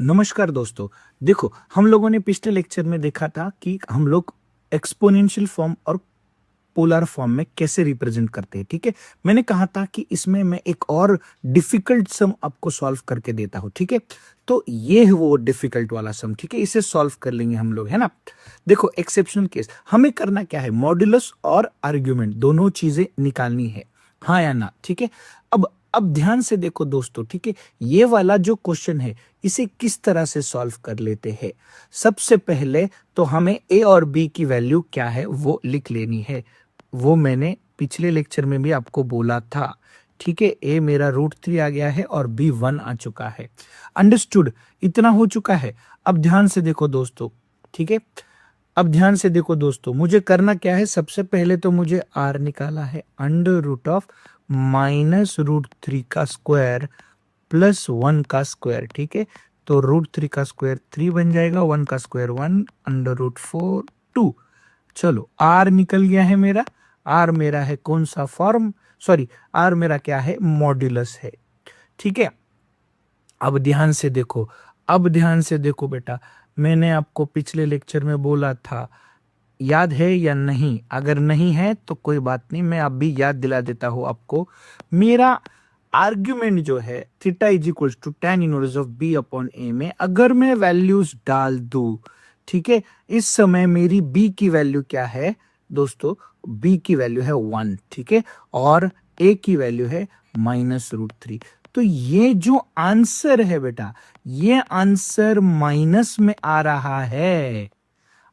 नमस्कार दोस्तों। देखो, हम लोगों ने पिछले लेक्चर में देखा था कि हम लोग एक्सपोनेंशियल फॉर्म और पोलर फॉर्म में कैसे रिप्रेजेंट करते हैं। ठीक है, मैंने कहा था कि इसमें मैं एक और डिफिकल्ट सम आपको सॉल्व करके देता हूं। ठीक है, तो ये है वो डिफिकल्ट वाला सम। ठीक है, इसे सॉल्व कर लेंगे हम लोग, है ना। देखो, एक्सेप्शनल केस हमें करना क्या है, मॉड्यूलस और आर्ग्यूमेंट दोनों चीजें निकालनी है, हाँ या ना। ठीक है, अब ध्यान से देखो दोस्तों। ठीक है, ये वाला जो क्वेश्चन है इसे किस तरह से सॉल्व कर लेते हैं। सबसे पहले तो हमें ए और बी की वैल्यू क्या है वो लिख लेनी है। वो मैंने पिछले लेक्चर में भी आपको बोला था। ठीक है, ए मेरा √3 आ गया है और बी 1 आ चुका है। अंडरस्टूड, इतना हो चुका है। अब ध्यान से देखो दोस्तों। ठीक है, अब ध्यान से देखो दोस्तों, मुझे करना क्या है। सबसे पहले तो मुझे आर निकाला है, √ऑफ -√3 का स्क्वायर प्लस 1 का स्क्वायर। ठीक है, तो √3 का स्क्वायर 3 बन जाएगा, 1 का स्क्वायर 1, √4 2। चलो, आर निकल गया है मेरा। आर मेरा है कौन सा फॉर्म, सॉरी, आर मेरा क्या है, मॉड्यूलस है। ठीक है, अब ध्यान से देखो। अब ध्यान से देखो बेटा, मैंने आपको पिछले लेक्चर में बोला था, याद है या नहीं? अगर नहीं है तो कोई बात नहीं, मैं अब भी याद दिला देता हूं आपको। मेरा आर्ग्यूमेंट जो है theta is equals to tan inverse of B upon A में अगर मैं वैल्यूज डाल दूं, ठीक है, इस समय मेरी बी की वैल्यू क्या है दोस्तों? बी की वैल्यू है 1। ठीक है, और ए की वैल्यू है -√3। तो ये जो आंसर है बेटा, ये आंसर माइनस में आ रहा है।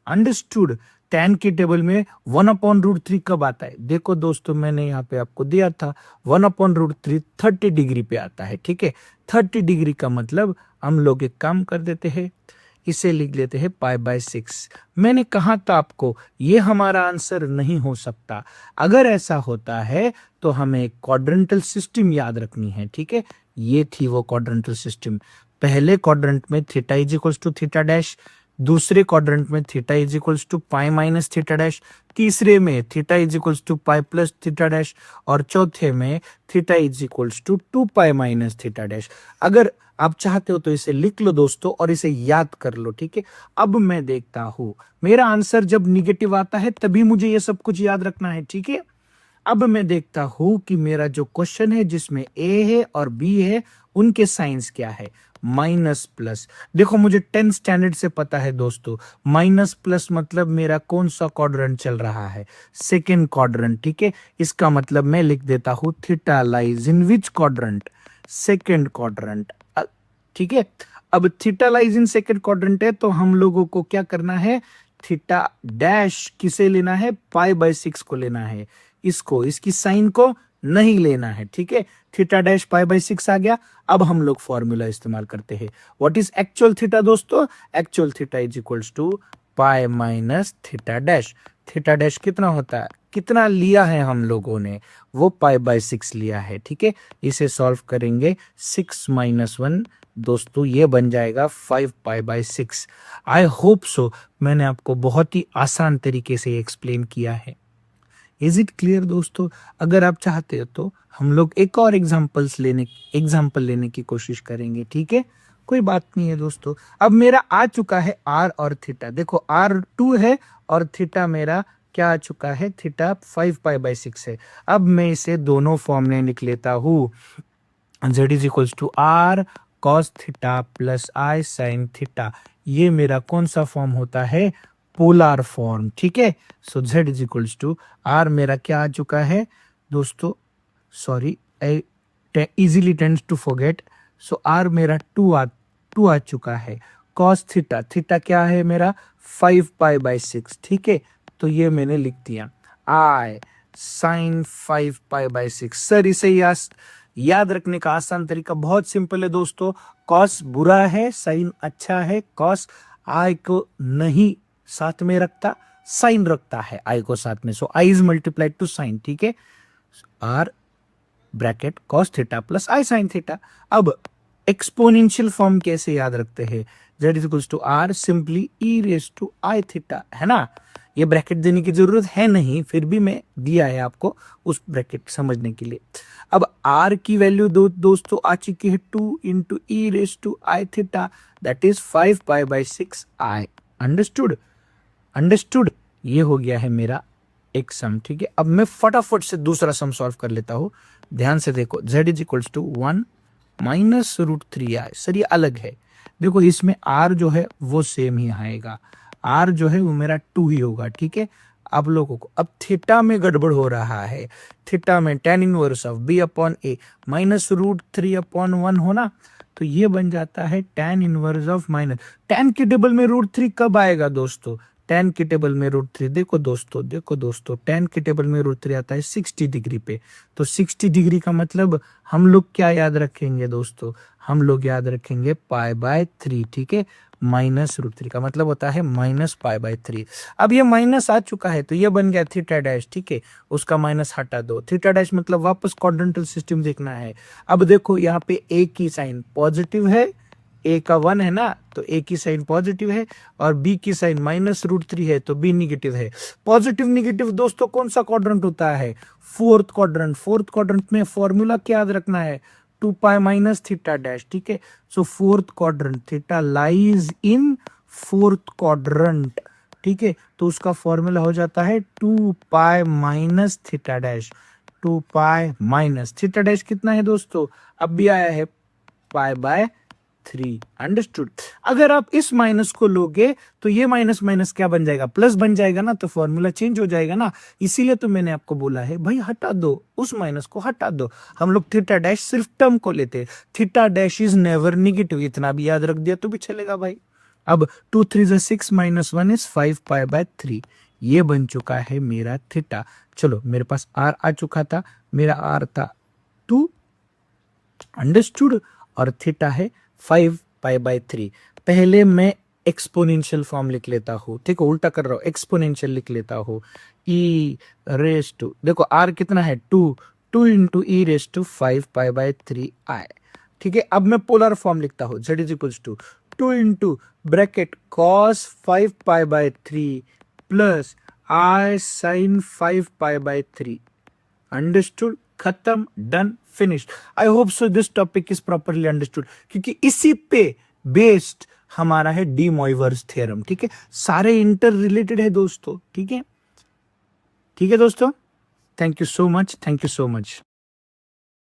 अंडरस्टूड। tan की टेबल में 1/√3 कब आता है? देखो दोस्तों, मैंने यहाँ पे आपको दिया था 1/√3 30 डिग्री पे आता है। ठीक है, 30 डिग्री का मतलब हम लोग एक काम कर देते हैं, इसे लिख लेते हैं π/6। मैंने कहा था आपको ये हमारा आंसर नहीं हो सकता। अगर ऐसा होता है तो हमें क्वाड्रेंटल सिस्टम याद रखनी है। ठीक है, ये थी वो क्वाड्रेंटल सिस्टम। पहले क्वाड्रेंट में theta is equals to theta dash, दूसरे क्वाड्रेंट में theta is equals to pi minus theta dash, तीसरे में theta is equals to pi plus theta dash, और चौथे में theta is equals to 2 pi minus theta dash. अगर आप चाहते हो तो इसे लिख लो दोस्तों और इसे याद कर लो। ठीक है, अब मैं देखता हूं मेरा आंसर जब निगेटिव आता है तभी मुझे ये सब कुछ याद रखना है। ठीक है, अब मैं देखता हूं कि मेरा जो क्वेश्चन है जिसमें ए है और बी है उनके साइंस क्या है। माइनस प्लस, देखो मुझे 10 स्टैंडर्ड से पता है दोस्तों, माइनस प्लस मतलब मेरा कौन सा क्वाड्रेंट चल रहा है, सेकेंड क्वाड्रेंट। ठीक है, इसका मतलब मैं लिख देता हूं थीटा लाइज इन विच क्वाड्रेंट, सेकेंड क्वाड्रेंट। ठीक है, अब theta lies in second quadrant है तो हम लोगों को क्या करना है, थीटा डैश किसे लेना है, π/6 को लेना है। इसको, इसकी साइन को नहीं लेना है। ठीक है, थीटा डैश π/6 आ गया। अब हम लोग फॉर्मूला इस्तेमाल करते हैं। व्हाट इज एक्चुअल थीटा दोस्तों? Actual theta is equals to pi minus theta dash. Theta dash कितना होता है, कितना लिया है हम लोगों ने, वो π/6 लिया है। ठीक है, इसे सॉल्व करेंगे, 6 - 1 दोस्तों ये बन जाएगा 5 π/6। आई होप सो मैंने आपको बहुत ही आसान तरीके से एक्सप्लेन किया है। इज इट क्लियर दोस्तों? अगर आप चाहते हो तो हम लोग एक और एग्जाम्पल लेने की कोशिश करेंगे। ठीक है, कोई बात नहीं है दोस्तों। अब मेरा आ चुका है आर और थीटा। देखो, आर 2 है और थीटा मेरा क्या आ चुका है, थीटा 5 π/6 है। अब मैं इसे दोनों फॉर्म में लिख लेता हूँ। z is equals to r cos theta plus i sine theta. ये मेरा कौन सा फॉर्म होता है, पोलर फॉर्म। ठीक है, so z is equals to r मेरा क्या आ चुका है दोस्तों, sorry I easily tends to forget. So r मेरा 2 आ चुका है। कॉस थीटा, थीटा क्या है मेरा 5 π/6। ठीक है, तो ये मैंने लिख दिया। आई साइन 5 π/6। सर इसे याद रखने का आसान तरीका बहुत सिंपल है दोस्तों। कॉस बुरा है, साइन अच्छा है। कॉस आई को नहीं साथ में रखता, साइन रखता है आई को साथ में। So i is multiplied to sine. ठीक है, r bracket cos theta plus i sine theta. अब एक्सपोनेंशियल फॉर्म कैसे याद रखते हैं, z is equals to r simply e raise to i theta, है ना। ये ब्रैकेट देने की जरूरत है नहीं, फिर भी मैं दिया है आपको उस ब्रैकेट समझने के लिए। अब r की वैल्यू दोस्तों आ चुकी है 2 × e raise to i theta. That is 5π/6i। Understood? Understood? ये हो गया है मेरा एक सम, ठीक है। अब मैं फटाफट से दूसरा सम सॉल्व कर लेता हूं। ध्यान से देखो, z is equals to 1 minus root 3i। Sir ये अलग है, देखो इसमें r जो है वो सेम ही आएगा, r जो है वो मेरा 2 ही होगा, ठीक है। आप लोगों को अब थीटा में गड़बड़ हो रहा है, थीटा में tan inverse of b upon a minus root 3 upon 1 होना, तो ये बन जाता है tan inverse of minus, tan के टेबल में रूट 3 कब आएगा दोस्तों? tan के टेबल में रूट 3, देखो दोस्तों tan के टेबल में रूट 3 आता है 60 डिग्री पे, तो 60 डिग्री का मतलब हम लोग क्या याद रखेंगे दोस्तों? हम लोग याद रखेंगे π/3, ठीक है। माइनस रूट 3 का मतलब होता है माइनस π/3। अब ये माइनस आ चुका है तो ये बन गया थीटा डैश, ठीक है। उसका माइनस हटा दो, थीटा डैश मतलब वापस क्वाड्रेंटल सिस्टम देखना है। अब देखो यहाँ पे a की साइन पॉजिटिव है, a का 1 है ना, तो a की साइन पॉजिटिव है, और b की साइन माइनस रूट 3 है तो b निगेटिव है। पॉजिटिव निगेटिव दोस्तों कौन सा क्वाड्रेंट होता है? Fourth quadrant. फोर्थ क्वाड्रेंट में फॉर्मूला क्या याद रखना है? 2π माइनस थीटा डैश, ठीक है। So fourth quadrant, theta lies in fourth quadrant, ठीक है। तो उसका फॉर्मूला हो जाता है 2π minus theta dash. 2π minus theta dash कितना है दोस्तों? अब भी आया है π/3। अंडरस्टूड? अगर आप इस माइनस को लोगे तो ये माइनस माइनस क्या बन जाएगा? प्लस बन जाएगा ना, तो फॉर्मूला चेंज हो जाएगा ना। इसीलिए तो मैंने आपको बोला है भाई हटा दो, उस माइनस को हटा दो। हम लोग थीटा डैश सिर्फ टर्म को लेते हैं, theta dash is never negative, इतना भी याद रख दिया तो भी चलेगा भाई। अब 2 3 6 माइनस 1 इज 5π/3, ये बन चुका है मेरा थीटा। चलो मेरे पास r आ चुका था, मेरा r था 2, अंडरस्टूड, और थीटा है 5π/3। पहले मैं एक्सपोनेंशियल फॉर्म लिख लेता हूँ, ठीक है, उल्टा कर रहा हूँ, एक्सपोनेंशियल लिख लेता हूँ। e रेस टू, देखो r कितना है 2 into e raise to 5π/3i, ठीक है। अब मैं पोलर फॉर्म लिखता हूँ, z is equals to 2 into bracket cos 5π/3 plus i sin 5π/3। Understood? खत्म, done, finished. I hope so this topic is properly understood, क्योंकि इसी पे बेस्ड हमारा है डी मॉइवर्स थ्योरम, ठीक है। सारे इंटर रिलेटेड है दोस्तों, ठीक है, ठीक है दोस्तों। Thank you so much, thank you so much.